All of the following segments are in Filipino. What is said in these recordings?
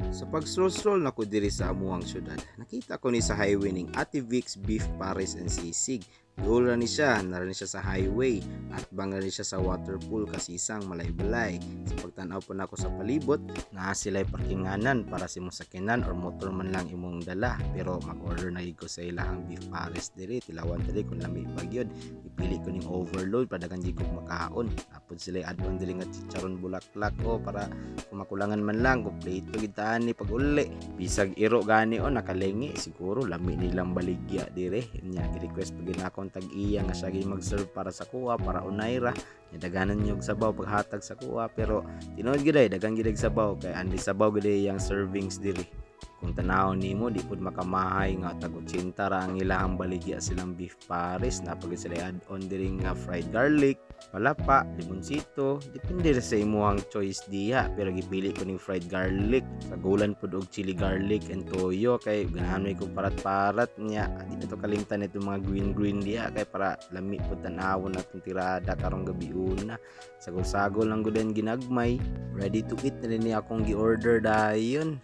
Sa pag-stroll-stroll na ko diri sa amuang syudad, nakita ko ni sa highway ning Ate Vic's Beef Paris and Sisig. Doon ni siya, naran siya sa highway at bangga rin siya sa waterpool kasisang malay-balay. Sa pagtanaw po na ako sa palibot, na sila'y parkinganan para si mo sakinan or motor man lang imong dala. Pero mag-order na ko sa ilahang Beef Paris diri, tilawan diri kung lami bagyod. Ipili ko ning overload para dagan ko makaon. Tapos sila'y add-on diri nga chicharon bulaklak o para kumakulangan man lang kompleto gitaan ni pag uli bisag iro gani o nakalengi siguro lami nilang baligya dire nya gi-request pag ginakon tag iya nga siya mag-serve para sa kuha para unayra daganan niyo og sabaw paghatag sa kuha pero tinuod gid dagang gid sabaw kay andi sabaw gid yang servings dire kung tanaw nimo di pud makamahay nga tag 80 ra ang ilahang baligya silang beef paris na pag sila add-on diri nga fried garlic palapa, limonsito, depende sa imuhang choice diha pero gipili ko ning fried garlic kagulan pud og chili garlic and toyo kay ganahan may kog parat-parat niya di na to kalimtan itong mga green diha kay para lami pud tanawon atong tirada karong gabi una sagol-sagol lang gud ginagmay ready to eat na rin ni akong gi-order dayon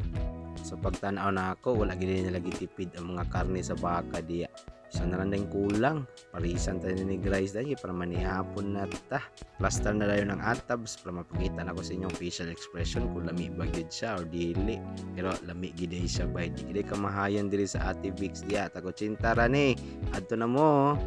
sa pagtanaw na ako wala gid nila gitipid ang mga karne sa baka diya isa na lang din kulang parisan tayo ni Grace dahil para manihapon na ta plaster na dayon ng atabs para mapagitan ako sa inyong facial expression kung lami ba gid siya or dili pero lami gid siya bay di gid kamahayan diri sa Ate Vic's diya tago cintara ni adto na mo